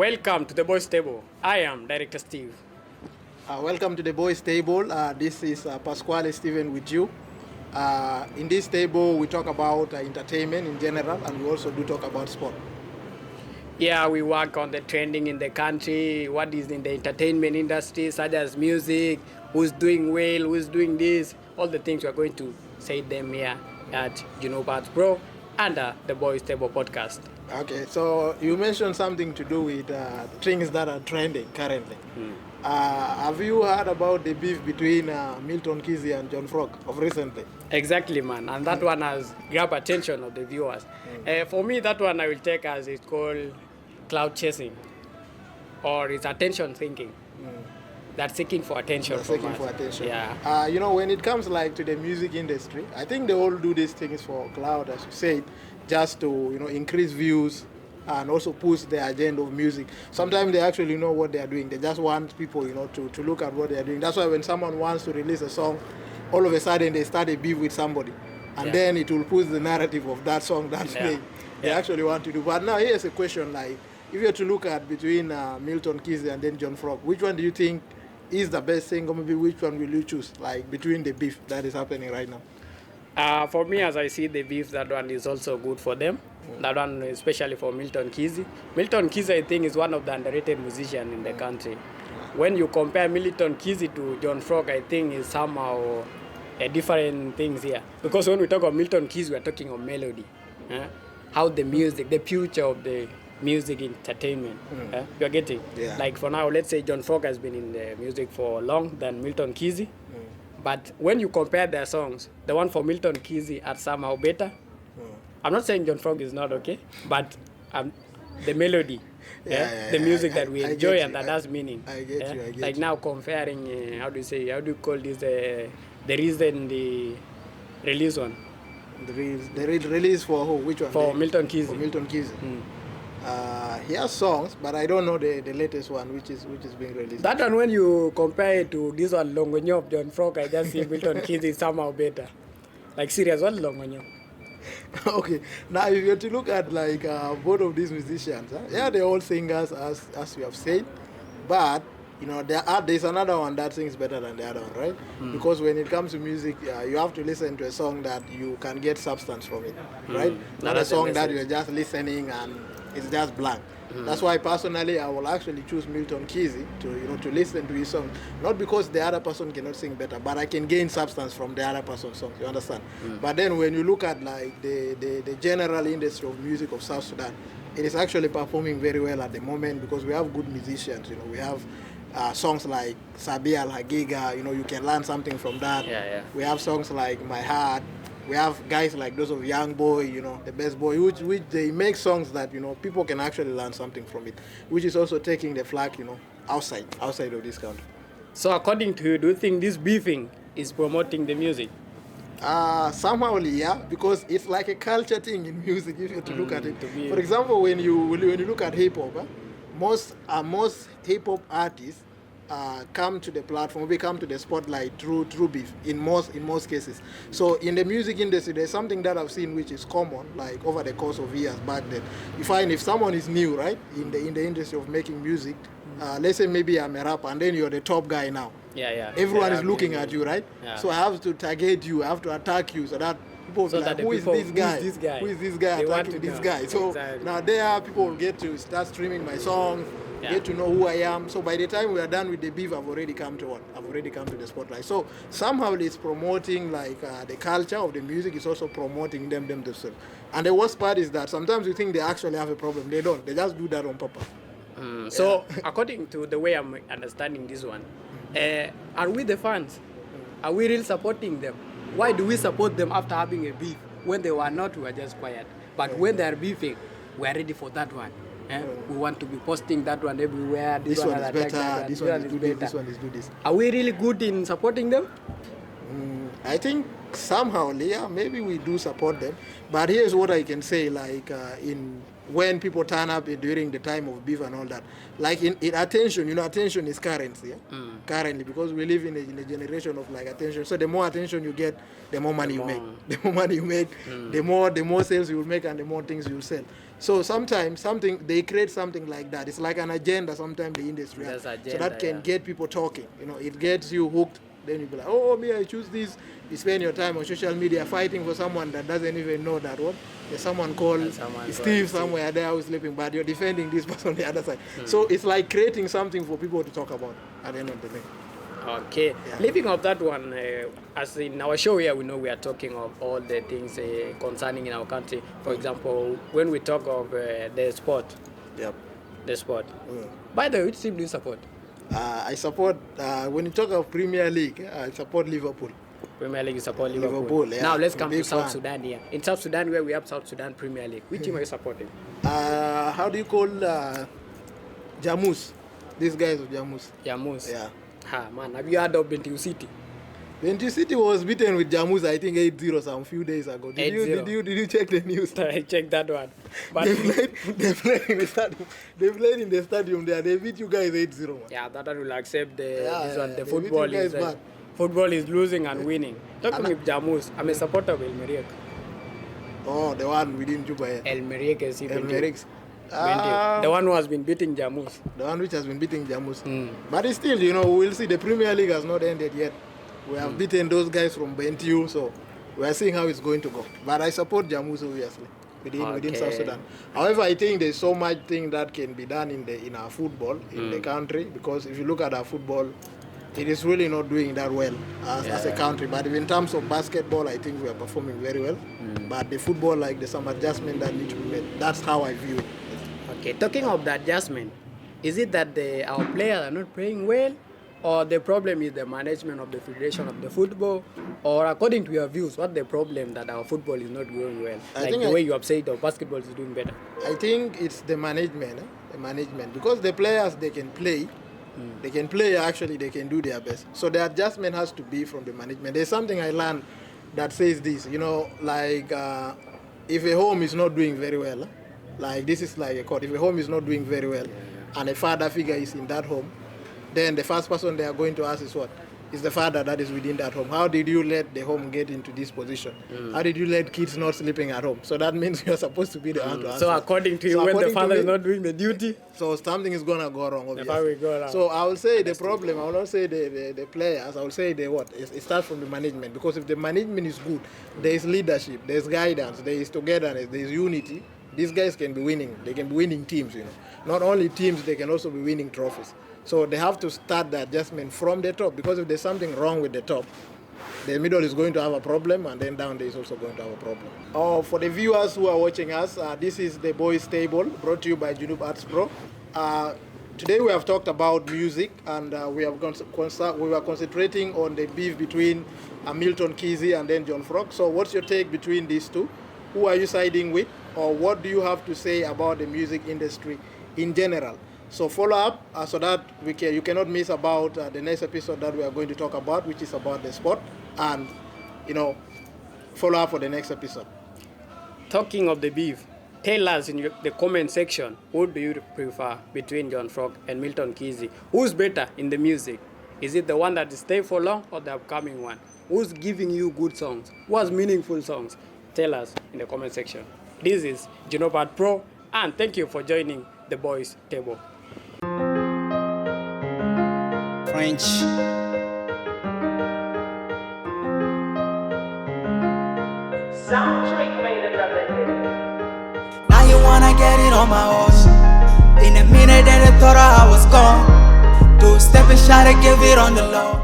Welcome to the Boys Table. I am Director Steve. Welcome to the Boys Table. This is Pasquel Steven with you. In this table, we talk about entertainment in general, and we also do talk about sport. Yeah, we work on the trending in the country, what is in the entertainment industry, such as music, who's doing well, who's doing this, all the things we are going to say them here at Junub Pro under the Boys Table podcast. Okay, so you mentioned something to do with things that are trending currently. Have you heard about the beef between Milton Kizzy and John Frog of recently? Exactly, man, and that one has grabbed attention of the viewers. For me, that one I will take as it's called cloud chasing, or it's attention thinking. That's seeking for attention. They're seeking for attention. Yeah. When it comes like to the music industry, I think they all do these things for cloud, as you said, just to increase views and also push the agenda of music. Sometimes they actually know what they are doing. They just want people, to look at what they are doing. That's why when someone wants to release a song, all of a sudden they start a beef with somebody, and then it will push the narrative of that song that they actually want to do. But now here's a question: like, if you were to look at between Milton Kizzy and then John Frog, which one do you think is the best thing, or maybe which one will you choose? Like between the beef that is happening right now. For me, as I see the beef, that one is also good for them. That one, especially for Milton Kizzy. Milton Kizzy, I think, is one of the underrated musicians in the country. When you compare Milton Kizzy to John Frog, I think is somehow different things here. Because when we talk of Milton Kizzy, we are talking of melody. How the music, the future of the music entertainment. You are getting? Yeah. Like for now, let's say John Frog has been in the music for long than Milton Kizzy. But when you compare their songs, the one for Milton Kizzy are somehow better. I'm not saying John Frog is not okay, but the melody, the music that we enjoy and that has meaning. I get you. Like now comparing, how do you call this, the reason the release one? The release for who? Which one? For Milton Kizzy. For Milton Kizzy. He has songs, but I don't know the latest one, which is being released. That one, when you compare it to this one, Longonyo of John Frog, I just see Milton Kizzy is somehow better. Like serious, what Longonyo? Okay, now if you were to look at like both of these musicians, they're all singers as you have said, but there's another one that sings better than the other one, right? Because when it comes to music, you have to listen to a song that you can get substance from it, right? Not a song that you're just listening and it's just blank. That's why personally I will actually choose Milton Kizzy to listen to his song, not because the other person cannot sing better, but I can gain substance from the other person's songs. You understand? But then when you look at like the general industry of music of South Sudan, it is actually performing very well at the moment because we have good musicians. We have songs like Sabi Al Hagiga. You can learn something from that. We have songs like My Heart. We have guys like those of Young Boy, the Best Boy, which they make songs that, people can actually learn something from it, which is also taking the flag, outside of this country. So according to you, do you think this beefing is promoting the music? Somehow, yeah, because it's like a culture thing in music if you have to look at it. For example, when you look at hip-hop, most hip-hop artists come to the platform, we come to the spotlight through beef in most cases. So in the music industry, there's something that I've seen which is common, like over the course of years back then. You find if someone is new, right, in the industry of making music, let's say maybe I'm a rapper and then you're the top guy now. Everyone is looking at you, right? So I have to target you, I have to attack you so that people will be like, who is this guy? Who is this guy attacking this guy? So now there people will get to start streaming my songs, get to know who I am. So by the time we are done with the beef, I've already come to the spotlight. So somehow it's promoting like the culture of the music. Is also promoting them themselves. And the worst part is that sometimes you think they actually have a problem. They don't. They just do that on purpose. So according to the way I'm understanding this one, are we the fans? Are we really supporting them? Why do we support them after having a beef? When they were not, we were just quiet. But when they are beefing, we are ready for that one. We want to be posting that one everywhere. This one is better. This one is better. This one is do this. Are we really good in supporting them? I think somehow, maybe we do support them. But here's what I can say: like when people turn up during the time of beef and all that. Like in attention, attention is currency. Yeah? Currently, because we live in a generation of like attention. So the more attention you get, the more money you make. The more money you make, the more sales you will make, and the more things you will sell. So sometimes they create something like that. It's like an agenda. Sometimes the industry, so that can get people talking. It gets you hooked. Then you be like, oh, me, I choose this. You spend your time on social media fighting for someone that doesn't even know that what. There's someone called Steve somewhere there who's sleeping, but you're defending this person on the other side. So it's like creating something for people to talk about at the end of the day. Okay. Yeah. Leaving off that one, as in our show here, we know we are talking of all the things concerning in our country. For example, when we talk of the sport. Yep. The sport. By the way, which team do you support? I support, when you talk of Premier League, I support Liverpool. Premier League, you support Liverpool. Yeah. Now let's come to South Sudan here. In South Sudan, where we have South Sudan Premier League, which team are you supporting? How do you call Jamus? These guys of Jamus. Jamus? Yeah. Ha, man, have you heard of Bentiu City? Bentiu City was beaten with Jamus, I think 8-0 some few days ago. Did you check the news? I checked that one. But they played in the stadium. They played in the stadium there. They beat you guys 8-0. Man. Yeah, that one will accept this one. The football is football is losing and winning. Talking with Jamus, I'm a supporter of El Merreikh. Oh, the one within Juba. El Merreikh is El Merreikh. The one who has been beating Jamus. The one which has been beating Jamus. But it's still, we'll see. The Premier League has not ended yet. We have beaten those guys from Bentiu, so we are seeing how it's going to go. But I support Jamus, obviously, within South Sudan. However, I think there's so much thing that can be done in our football in the country, because if you look at our football, it is really not doing that well as a country. But in terms of basketball, I think we are performing very well. But the football, like, there's some adjustment that needs to be made. That's how I view it. Okay, talking of the adjustment, is it that our players are not playing well, or the problem is the management of the Federation of the Football, or according to your views, what the problem that our football is not going well? Way you have said, our basketball is doing better. I think it's the management, because the players, they can play. They can play, actually, they can do their best. So the adjustment has to be from the management. There's something I learned that says this, if a home is not doing very well, like this is like a court, if a home is not doing very well and a father figure is in that home, then the first person they are going to ask is what? Is the father that is within that home. How did you let the home get into this position? How did you let kids not sleeping at home? So that means you're supposed to be the one to answer. So according to you, when the father is not doing the duty? So something is going to go wrong, obviously. So I will say the problem, I will not say the players, I will say it starts from the management. Because if the management is good, there is leadership, there is guidance, there is togetherness, there is unity. These guys can be winning. They can be winning teams, Not only teams, they can also be winning trophies. So they have to start the adjustment from the top, because if there's something wrong with the top, the middle is going to have a problem, and then down there is also going to have a problem. For the viewers who are watching us, this is the Boys Table, brought to you by Junub Arts Pro. Today we have talked about music, and we were concentrating on the beef between Milton Kizzy and then John Frog. So what's your take between these two? Who are you siding with? Or what do you have to say about the music industry in general? So follow up so that you cannot miss about the next episode that we are going to talk about, which is about the sport, and follow up for the next episode. Talking of the beef, tell us in the comment section, who do you prefer between John Frog and Milton Kizzy? Who's better in the music? Is it the one that stay for long, or the upcoming one? Who's giving you good songs? Who has meaningful songs? Tell us in the comment section. This is Junub Arts Pro, and thank you for joining the Boys Table. French. Now you wanna get it on my horse. In a minute, then they thought I was gone. 2 step and shot to give it on the low.